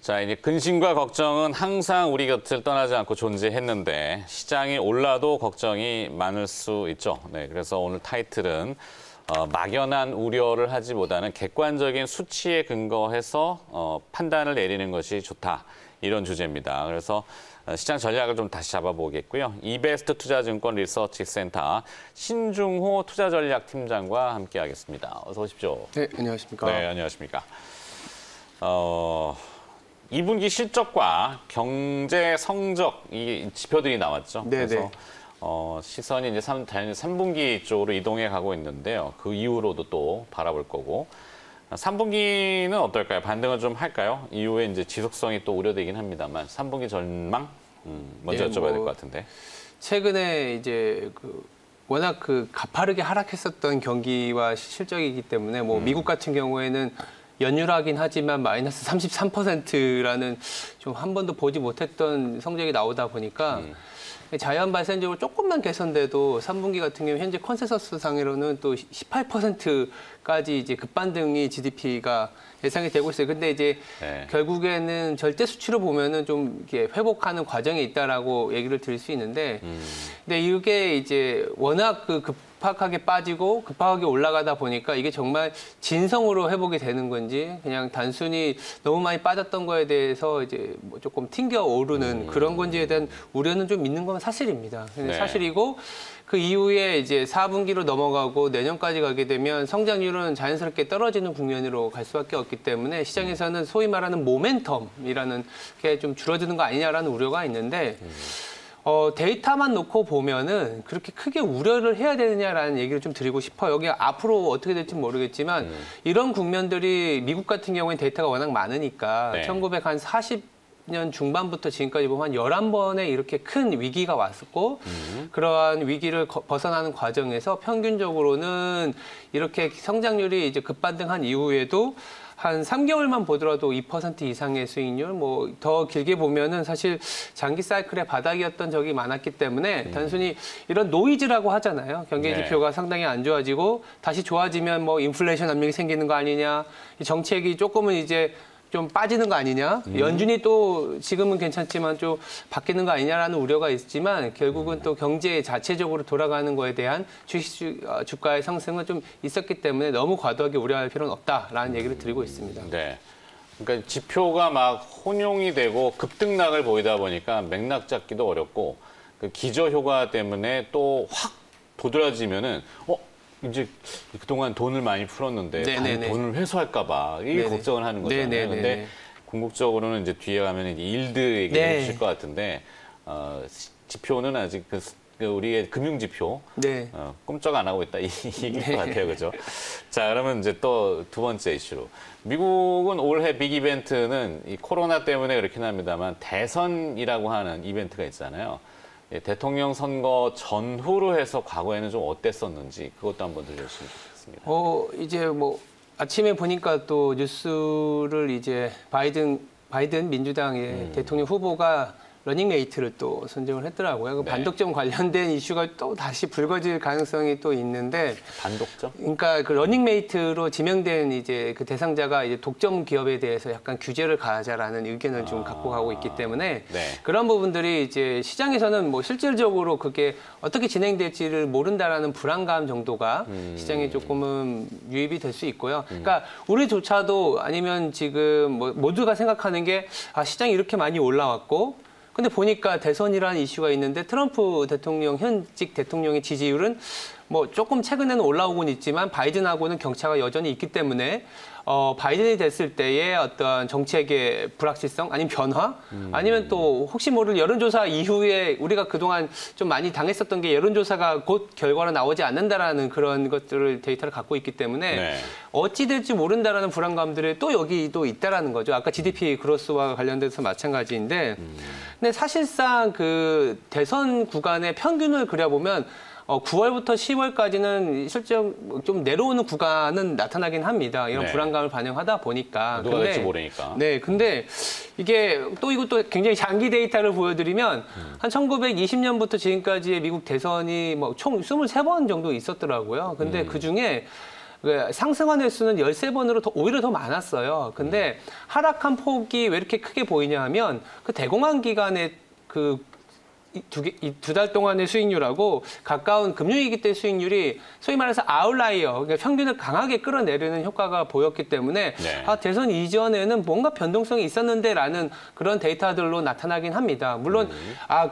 자, 이제 근심과 걱정은 항상 우리 곁을 떠나지 않고 존재했는데 시장이 올라도 걱정이 많을 수 있죠. 네, 그래서 오늘 타이틀은 막연한 우려를 하지보다는 객관적인 수치에 근거해서 판단을 내리는 것이 좋다. 이런 주제입니다. 그래서 시장 전략을 좀 다시 잡아보겠고요. 이베스트 투자증권 리서치 센터 신중호 투자전략팀장과 함께하겠습니다. 어서 오십시오. 네, 안녕하십니까. 네, 안녕하십니까. 2분기 실적과 경제 성적 이 지표들이 나왔죠. 네네. 그래서 시선이 이제 당연히 3분기 쪽으로 이동해 가고 있는데요. 그 이후로도 또 바라볼 거고. 3분기는 어떨까요? 반등을 좀 할까요? 이후에 이제 지속성이 또 우려되긴 합니다만 3분기 전망 먼저 여쭤봐야 될 것 같은데. 최근에 이제 워낙 가파르게 하락했었던 경기와 실적이기 때문에 미국 같은 경우에는 연율하긴 하지만 마이너스 33%라는 좀 한 번도 보지 못했던 성적이 나오다 보니까 자연 발생적으로 조금만 개선돼도 3분기 같은 경우 현재 컨센서스 상으로는 또 18%까지 이제 급반등이 GDP가 예상이 되고 있어요. 근데 이제 결국에는 절대 수치로 보면은 좀 이렇게 회복하는 과정에 있다라고 얘기를 드릴 수 있는데, 근데 이게 이제 워낙 급하게 빠지고 급하게 올라가다 보니까 이게 정말 진성으로 회복이 되는 건지 그냥 단순히 너무 많이 빠졌던 거에 대해서 이제 조금 튕겨 오르는 그런 건지에 대한 우려는 좀 있는 건 사실입니다. 근데 사실이고 그 이후에 이제 4분기로 넘어가고 내년까지 가게 되면 성장률은 자연스럽게 떨어지는 국면으로 갈 수밖에 없기 때문에 시장에서는 소위 말하는 모멘텀이라는 게 좀 줄어드는 거 아니냐라는 우려가 있는데 데이터만 놓고 보면은 그렇게 크게 우려를 해야 되느냐라는 얘기를 좀 드리고 싶어요. 여기 앞으로 어떻게 될지 모르겠지만 이런 국면들이 미국 같은 경우에 데이터가 워낙 많으니까 1940년 중반부터 지금까지 보면 한 11번의 이렇게 큰 위기가 왔었고 그러한 위기를 벗어나는 과정에서 평균적으로는 이렇게 성장률이 이제 급반등한 이후에도 한 3개월만 보더라도 2% 이상의 수익률, 더 길게 보면은 사실 장기 사이클의 바닥이었던 적이 많았기 때문에 단순히 이런 노이즈라고 하잖아요. 경기 지표가 상당히 안 좋아지고 다시 좋아지면 인플레이션 압력이 생기는 거 아니냐, 정책이 조금은 이제 좀 빠지는 거 아니냐, 연준이 또 지금은 괜찮지만 좀 바뀌는 거 아니냐라는 우려가 있지만 결국은 또 경제 자체적으로 돌아가는 거에 대한 주가의 상승은 좀 있었기 때문에 너무 과도하게 우려할 필요는 없다라는 얘기를 드리고 있습니다. 네. 그러니까 지표가 막 혼용이 되고 급등락을 보이다 보니까 맥락 잡기도 어렵고 그 기저 효과 때문에 또 확 도드라지면은 이제 그동안 돈을 많이 풀었는데 돈을 회수할까 봐 이게 걱정을 하는 거잖아요. 그런데 궁극적으로는 이제 뒤에 가면 이제 일드 얘기해 주실 것 같은데 지표는 아직 우리의 금융 지표 꼼짝 안 하고 있다 이 얘기일 것 같아요, 그죠? 자, 그러면 이제 또 두 번째 이슈로 미국은 올해 빅 이벤트는 이 코로나 때문에 그렇긴 합니다만 대선이라고 하는 이벤트가 있잖아요. 대통령 선거 전후로 해서 과거에는 좀 어땠었는지 그것도 한번 들려주시면 좋겠습니다. 이제 아침에 보니까 또 뉴스를 이제 바이든 민주당의 대통령 후보가 러닝메이트를 또 선정을 했더라고요. 반독점 관련된 이슈가 또 다시 불거질 가능성이 또 있는데. 반독점? 그러니까 그 러닝메이트로 지명된 이제 그 대상자가 이제 독점 기업에 대해서 약간 규제를 가하자라는 의견을 좀 갖고 가고 있기 때문에 그런 부분들이 이제 시장에서는 실질적으로 그게 어떻게 진행될지를 모른다라는 불안감 정도가 시장에 조금은 유입이 될 수 있고요. 그러니까 우리조차도 아니면 지금 모두가 생각하는 게 시장이 이렇게 많이 올라왔고 근데 보니까 대선이라는 이슈가 있는데 트럼프 대통령, 현직 대통령의 지지율은 조금 최근에는 올라오곤 있지만 바이든하고는 격차가 여전히 있기 때문에 바이든이 됐을 때의 어떤 정책의 불확실성 아니면 변화 아니면 또 혹시 모를 여론조사 이후에 우리가 그동안 좀 많이 당했었던 게 여론조사가 곧 결과로 나오지 않는다라는 그런 것들을 데이터를 갖고 있기 때문에 어찌 될지 모른다라는 불안감들이 또 여기도 있다라는 거죠. 아까 GDP 그로스와 관련돼서 마찬가지인데 근데 사실상 그 대선 구간의 평균을 그려보면 9월부터 10월까지는 실제 좀 내려오는 구간은 나타나긴 합니다. 이런 불안감을 반영하다 보니까. 누가 될지 모르니까. 근데 이게 또 이것도 굉장히 장기 데이터를 보여드리면 한 1920년부터 지금까지의 미국 대선이 총 23번 정도 있었더라고요. 근데 그중에 상승한 횟수는 13번으로 오히려 더 많았어요. 근데 하락한 폭이 왜 이렇게 크게 보이냐 하면 그 대공황 기간에 그 두 달 동안의 수익률하고 가까운 금융위기 때 수익률이 소위 말해서 아웃라이어, 그러니까 평균을 강하게 끌어내리는 효과가 보였기 때문에 네. 대선 이전에는 뭔가 변동성이 있었는데라는 그런 데이터들로 나타나긴 합니다. 물론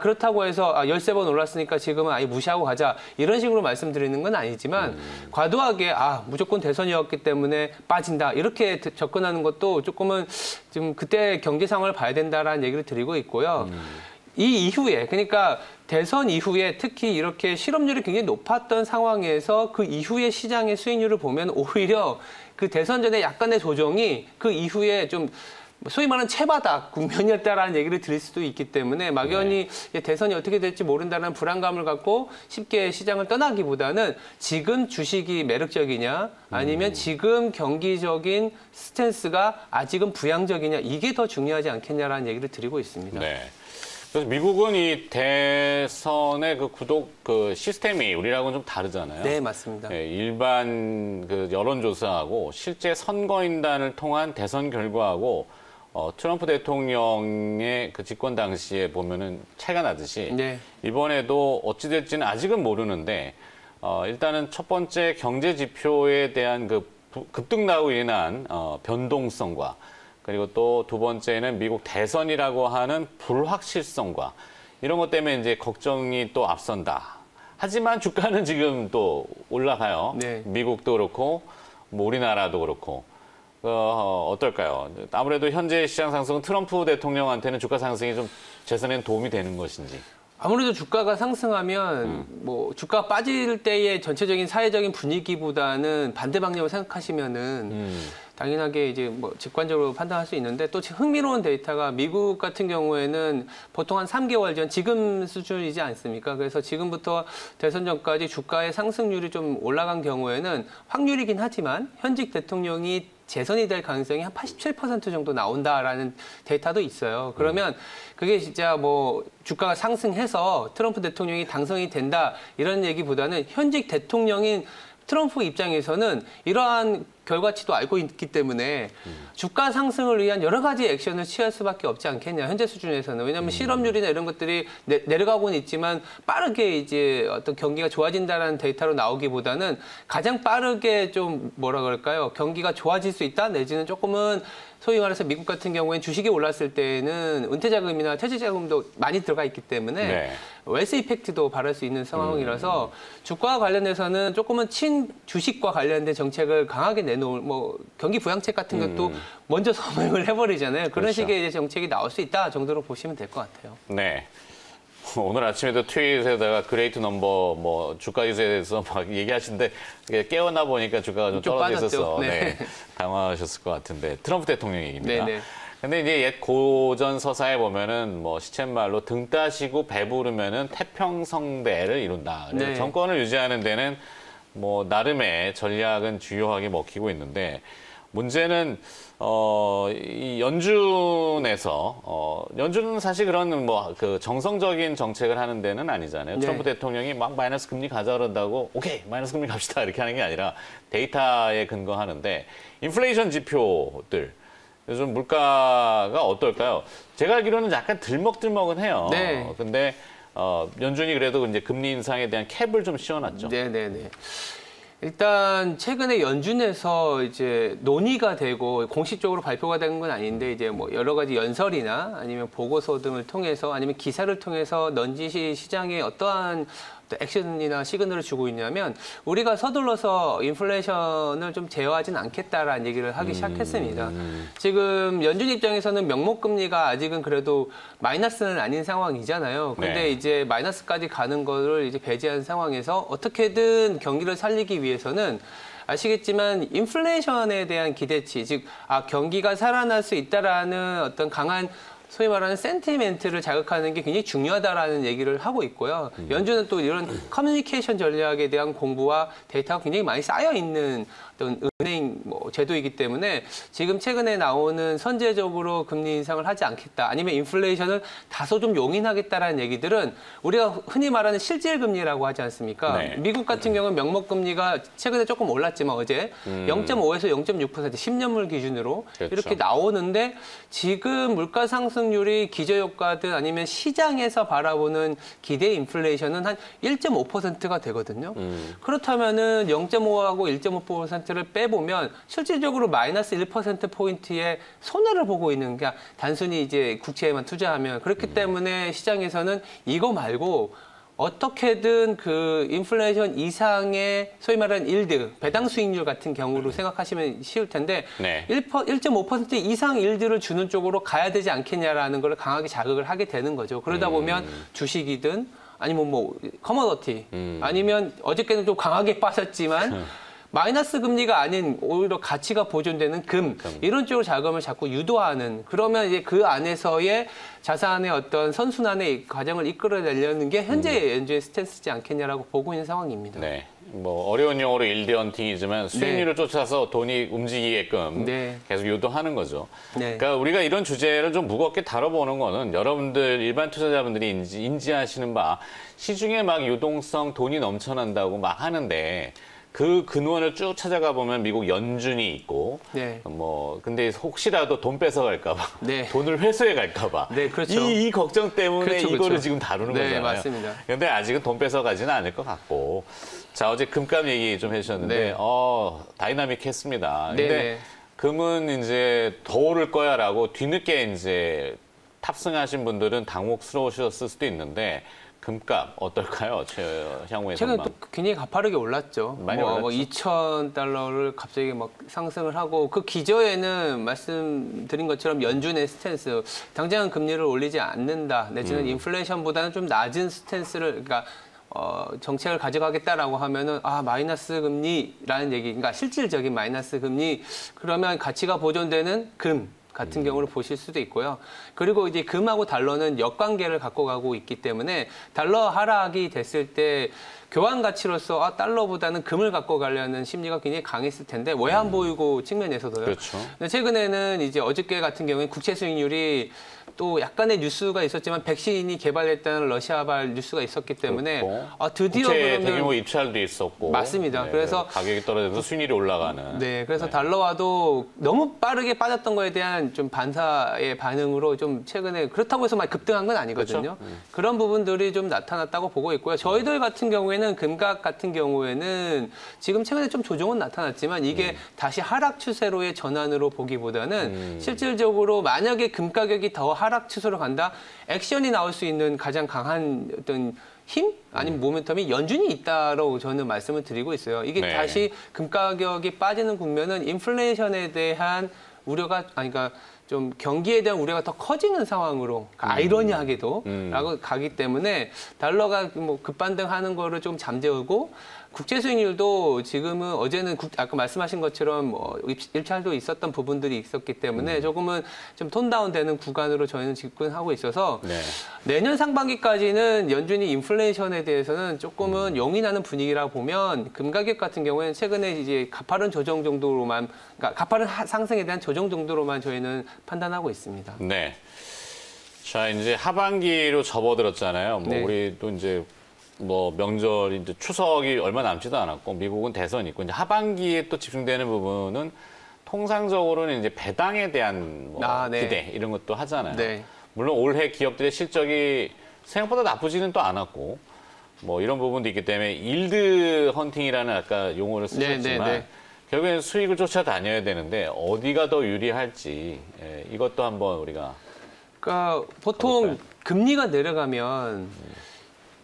그렇다고 해서 13번 올랐으니까 지금은 아예 무시하고 가자 이런 식으로 말씀드리는 건 아니지만 과도하게 무조건 대선이었기 때문에 빠진다 이렇게 접근하는 것도 조금은 좀 그때 경제 상황을 봐야 된다라는 얘기를 드리고 있고요. 이 이후에 그러니까 대선 이후에 특히 이렇게 실업률이 굉장히 높았던 상황에서 그 이후에 시장의 수익률을 보면 오히려 그 대선 전에 약간의 조정이 그 이후에 좀 소위 말하는 채바닥 국면이었다라는 얘기를 드릴 수도 있기 때문에 막연히 대선이 어떻게 될지 모른다는 불안감을 갖고 쉽게 시장을 떠나기보다는 지금 주식이 매력적이냐 아니면 지금 경기적인 스탠스가 아직은 부양적이냐 이게 더 중요하지 않겠냐라는 얘기를 드리고 있습니다. 네. 그래서 미국은 이 대선의 그 구독 그 시스템이 우리랑은 좀 다르잖아요. 네, 맞습니다. 네, 일반 그 여론조사하고 실제 선거인단을 통한 대선 결과하고 트럼프 대통령의 그 집권 당시에 보면은 차이가 나듯이 네. 이번에도 어찌 될지는 아직은 모르는데 일단은 첫 번째 경제 지표에 대한 그 급등락으로 인한 변동성과 그리고 또 두 번째는 미국 대선이라고 하는 불확실성과 이런 것 때문에 이제 걱정이 또 앞선다. 하지만 주가는 지금 또 올라가요. 네. 미국도 그렇고 뭐 우리나라도 그렇고 어떨까요? 아무래도 현재 시장 상승은 트럼프 대통령한테는 주가 상승이 좀 재선에는 도움이 되는 것인지. 아무래도 주가가 상승하면 뭐 주가가 빠질 때의 전체적인 사회적인 분위기보다는 반대 방향으로 생각하시면은 당연하게 이제 뭐 직관적으로 판단할 수 있는데 또 흥미로운 데이터가 미국 같은 경우에는 보통 한 3개월 전 지금 수준이지 않습니까? 그래서 지금부터 대선 전까지 주가의 상승률이 좀 올라간 경우에는 확률이긴 하지만 현직 대통령이 재선이 될 가능성이 한 87% 정도 나온다라는 데이터도 있어요. 그러면 그게 진짜 뭐 주가가 상승해서 트럼프 대통령이 당선이 된다 이런 얘기보다는 현직 대통령인 트럼프 입장에서는 이러한 결과치도 알고 있기 때문에 주가 상승을 위한 여러 가지 액션을 취할 수밖에 없지 않겠냐 현재 수준에서는. 왜냐하면 실업률이나 이런 것들이 내려가고는 있지만 빠르게 이제 어떤 경기가 좋아진다라는 데이터로 나오기보다는 가장 빠르게 좀 뭐라 그럴까요? 경기가 좋아질 수 있다 내지는 조금은 소위 말해서 미국 같은 경우에는 주식이 올랐을 때는 은퇴자금이나 퇴직자금도 많이 들어가 있기 때문에 네. 웰스 이펙트도 바랄 수 있는 상황이라서 주가와 관련해서는 조금은 주식과 관련된 정책을 강하게 내놓을 뭐 경기 부양책 같은 것도 먼저 선행을 해버리잖아요. 그런 그렇죠. 식의 이제 정책이 나올 수 있다 정도로 보시면 될 것 같아요. 네. 오늘 아침에도 트윗에다가 그레이트 넘버 뭐 주가 유세에 대해서 막 얘기하시는데 깨어나 보니까 주가가 좀 떨어져 있어서 네. 당황하셨을 것 같은데 트럼프 대통령 얘기입니다. 네네. 근데 이제 옛 고전 서사에 보면은 뭐 시쳇말로 등 따시고 배부르면은 태평성대를 이룬다. 그래서 네. 정권을 유지하는 데는 뭐 나름의 전략은 주요하게 먹히고 있는데 문제는 이 연준에서 연준은 사실 그런 뭐 그 정성적인 정책을 하는 데는 아니잖아요. 네. 트럼프 대통령이 막 마이너스 금리 가자 그런다고 오케이 마이너스 금리 갑시다 이렇게 하는 게 아니라 데이터에 근거하는데 인플레이션 지표들 요즘 물가가 어떨까요? 제가 알기로는 약간 들먹들먹은 해요. 네. 근데 연준이 그래도 이제 금리 인상에 대한 캡을 좀 씌워놨죠. 네네네. 일단 최근에 연준에서 이제 논의가 되고 공식적으로 발표가 된 건 아닌데 이제 뭐 여러 가지 연설이나 아니면 보고서 등을 통해서 아니면 기사를 통해서 넌지시 시장에 어떠한 액션이나 시그널을 주고 있냐면 우리가 서둘러서 인플레이션을 좀 제어하진 않겠다라는 얘기를 하기 시작했습니다. 지금 연준 입장에서는 명목금리가 아직은 그래도 마이너스는 아닌 상황이잖아요. 근데 네. 이제 마이너스까지 가는 거를 이제 배제한 상황에서 어떻게든 경기를 살리기 위해서는 아시겠지만 인플레이션에 대한 기대치, 즉 경기가 살아날 수 있다라는 어떤 강한 소위 말하는 센티멘트를 자극하는 게 굉장히 중요하다라는 얘기를 하고 있고요. 연준은 또 이런 커뮤니케이션 전략에 대한 공부와 데이터가 굉장히 많이 쌓여 있는 어떤 은행 뭐 제도이기 때문에 지금 최근에 나오는 선제적으로 금리 인상을 하지 않겠다, 아니면 인플레이션을 다소 좀 용인하겠다라는 얘기들은 우리가 흔히 말하는 실질 금리라고 하지 않습니까? 네. 미국 같은 경우는 명목 금리가 최근에 조금 올랐지만 어제 0.5에서 0.6% 10년물 기준으로 그렇죠. 이렇게 나오는데, 지금 물가 상승률이 기저효과든 아니면 시장에서 바라보는 기대 인플레이션은 한 1.5%가 되거든요. 그렇다면은 0.5하고 1.5%를 빼보면 실질적으로 마이너스 1%포인트의 손해를 보고 있는 게, 단순히 이제 국채에만 투자하면. 그렇기 때문에 시장에서는 이거 말고 어떻게든 그 인플레이션 이상의 소위 말하는 일드, 배당 수익률 같은 경우로 생각하시면 쉬울 텐데, 네. 1.5% 이상 일드를 주는 쪽으로 가야 되지 않겠냐라는 걸 강하게 자극을 하게 되는 거죠. 그러다 보면 주식이든 아니면 뭐 커머더티, 아니면 어저께는 좀 강하게 빠졌지만 마이너스 금리가 아닌 오히려 가치가 보존되는 금, 이런 쪽으로 자금을 자꾸 유도하는, 그러면 이제 그 안에서의 자산의 어떤 선순환의 과정을 이끌어내려는 게 현재 연준의 스탠스지 않겠냐라고 보고 있는 상황입니다. 네. 뭐 어려운 용어로 일드 헌팅이지만 수익률을 쫓아서 돈이 움직이게끔 네. 계속 유도하는 거죠. 네. 그러니까 우리가 이런 주제를 좀 무겁게 다뤄보는 거는 여러분들 일반 투자자분들이 인지하시는 바, 시중에 막 유동성 돈이 넘쳐난다고 막 하는데, 그 근원을 쭉 찾아가 보면 미국 연준이 있고, 네. 뭐 근데 혹시라도 돈 뺏어갈까봐, 네. 돈을 회수해 갈까봐, 네, 그렇죠. 이 걱정 때문에 그렇죠, 이거를 그렇죠. 지금 다루는 네, 거잖아요. 맞습니다. 근데 아직은 돈 뺏어가지는 않을 것 같고, 자 어제 금값 얘기 좀 해주셨는데, 네. 다이나믹했습니다. 네, 근데 네. 금은 이제 더 오를 거야라고 뒤늦게 이제 탑승하신 분들은 당혹스러우셨을 수도 있는데. 금값 어떨까요, 향후의 최근에 전망? 또 굉장히 가파르게 올랐죠. 많이 뭐 올랐죠. 2,000달러를 갑자기 막 상승을 하고, 그 기저에는 말씀드린 것처럼 연준의 스탠스, 당장은 금리를 올리지 않는다, 내지는 인플레이션보다는 좀 낮은 스탠스를, 그러니까 정책을 가져가겠다라고 하면은, 마이너스 금리라는 얘기, 그러니까 실질적인 마이너스 금리, 그러면 가치가 보존되는 금 같은 경우를 보실 수도 있고요. 그리고 이제 금하고 달러는 역관계를 갖고 가고 있기 때문에, 달러 하락이 됐을 때 교환 가치로서 달러보다는 금을 갖고 가려는 심리가 굉장히 강했을 텐데, 외환 보유고 측면에서도요. 그렇죠. 근데 최근에는 이제 어저께 같은 경우에 국채 수익률이 또 약간의 뉴스가 있었지만, 백신이 개발했다는 러시아발 뉴스가 있었기 때문에 드디어 국채 그러면 대규모 입찰도 있었고, 맞습니다. 네, 그래서 가격이 떨어져서 수익률이 올라가는. 네, 그래서 달러화도 너무 빠르게 빠졌던 거에 대한 좀 반사의 반응으로 좀 최근에, 그렇다고 해서 막 급등한 건 아니거든요. 그렇죠. 그런 부분들이 좀 나타났다고 보고 있고요. 저희들 같은 경우에는, 금값 같은 경우에는 지금 최근에 좀 조정은 나타났지만, 이게 다시 하락 추세로의 전환으로 보기보다는 실질적으로 만약에 금 가격이 더 하락 추세로 간다, 액션이 나올 수 있는 가장 강한 어떤 힘? 아니면 모멘텀이 연준이 있다라고 저는 말씀을 드리고 있어요. 이게 네. 다시 금 가격이 빠지는 국면은 인플레이션에 대한 우려가, 그러니까 좀 경기에 대한 우려가 더 커지는 상황으로, 아이러니하게도 라고 가기 때문에 달러가 뭐 급반등하는 거를 좀 잠재우고, 국채 수익률도 지금은, 어제는 아까 말씀하신 것처럼 뭐 일찰도 있었던 부분들이 있었기 때문에 조금은 좀 톤다운 되는 구간으로 저희는 접근하고 있어서, 네. 내년 상반기까지는 연준이 인플레이션에 대해서는 조금은 용인하는 분위기라 보면, 금 가격 같은 경우에는 최근에 이제 가파른 조정 정도로만, 그러니까 가파른 상승에 대한 조정 정도로만 저희는 판단하고 있습니다. 네. 자, 이제 하반기로 접어들었잖아요. 뭐 네. 우리도 이제 뭐 명절, 이제 추석이 얼마 남지도 않았고, 미국은 대선이 있고, 이제 하반기에 또 집중되는 부분은 통상적으로는 이제 배당에 대한 뭐 네. 기대 이런 것도 하잖아요. 네. 물론 올해 기업들의 실적이 생각보다 나쁘지는 또 않았고, 뭐 이런 부분도 있기 때문에 일드 헌팅이라는 아까 용어를 쓰셨지만, 네. 결국엔 수익을 쫓아다녀야 되는데 어디가 더 유리할지, 이것도 한번 우리가. 그러니까 보통 그럴까요? 금리가 내려가면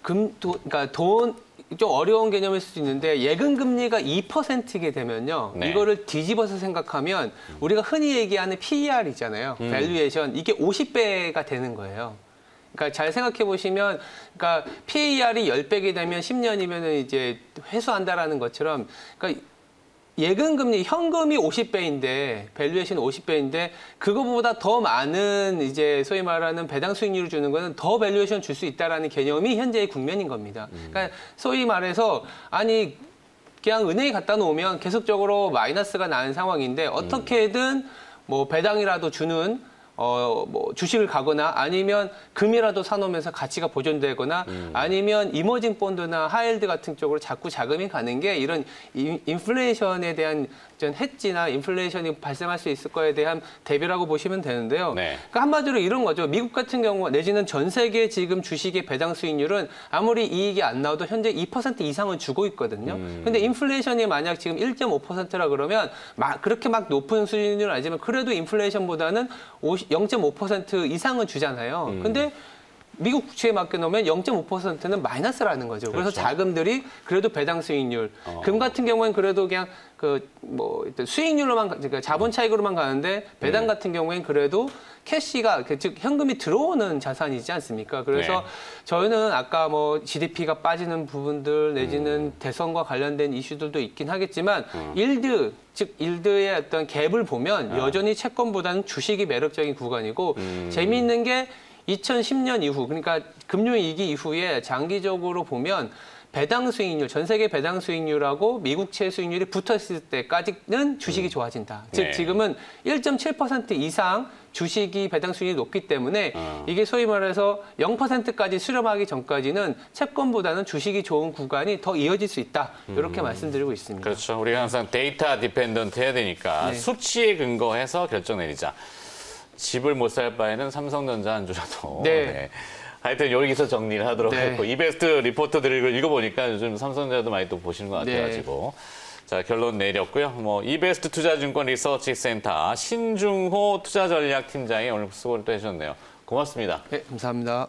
그러니까 돈 좀 어려운 개념일 수도 있는데, 예금 금리가 2%게 되면요, 네. 이거를 뒤집어서 생각하면 우리가 흔히 얘기하는 PER이잖아요. 밸류에이션, 이게 50배가 되는 거예요. 그러니까 잘 생각해 보시면, 그러니까 PER이 10배가 되면 10년이면 이제 회수한다라는 것처럼, 그러니까 예금 금리, 현금이 50배인데, 밸류에이션 50배인데, 그거보다 더 많은 이제 소위 말하는 배당 수익률을 주는 거는 더 밸류에이션 줄 수 있다라는 개념이 현재의 국면인 겁니다. 그러니까 소위 말해서, 아니, 그냥 은행에 갖다 놓으면 계속적으로 마이너스가 나는 상황인데 어떻게든 뭐 배당이라도 주는 뭐 주식을 가거나 아니면 금이라도 사놓으면서 가치가 보존되거나 아니면 이머징 펀드나 하이힐드 같은 쪽으로 자꾸 자금이 가는 게 이런 인플레이션에 대한 전 해지나 인플레이션이 발생할 수 있을 거에 대한 대비라고 보시면 되는데요. 네. 그러니까 한마디로 이런 거죠. 미국 같은 경우 내지는 전 세계 지금 주식의 배당 수익률은 아무리 이익이 안 나와도 현재 2% 이상은 주고 있거든요. 근데 인플레이션이 만약 지금 1.5%라 그러면 그렇게 막 높은 수익률은 아니지만 그래도 인플레이션보다는 0.5% 이상은 주잖아요. 근데 미국 국채에 맡겨놓으면 0.5%는 마이너스라는 거죠. 그래서 그렇죠. 자금들이 그래도 배당 수익률, 금 같은 경우에는 그래도 그냥 수익률로만, 그러니까 자본 차익으로만 가는데 배당 같은 경우에는 그래도 캐시가, 즉 현금이 들어오는 자산이지 않습니까? 그래서 네. 저희는 아까 뭐 GDP가 빠지는 부분들 내지는 대선과 관련된 이슈들도 있긴 하겠지만 일드, 즉 일드의 어떤 갭을 보면 여전히 채권보다는 주식이 매력적인 구간이고 재미있는 게 2010년 이후, 그러니까 금융위기 이후에 장기적으로 보면 배당 수익률, 전 세계 배당 수익률하고 미국채 수익률이 붙었을 때까지는 주식이 좋아진다. 즉 네. 지금은 1.7% 이상 주식이 배당 수익률이 높기 때문에 이게 소위 말해서 0%까지 수렴하기 전까지는 채권보다는 주식이 좋은 구간이 더 이어질 수 있다. 이렇게 말씀드리고 있습니다. 그렇죠. 우리가 항상 데이터 디펜던트 해야 되니까 네. 수치에 근거해서 결정 내리자. 집을 못 살 바에는 삼성전자 한 주라도. 네. 하여튼 여기서 정리를 하도록 네. 했고 이베스트 리포터들을 읽어보니까 요즘 삼성전자도 많이 또 보시는 것 같아가지고 자 결론 내렸고요. 뭐 이베스트 투자증권 리서치 센터 신중호 투자전략팀장이 오늘 수고를 또 해주셨네요. 고맙습니다. 네, 감사합니다.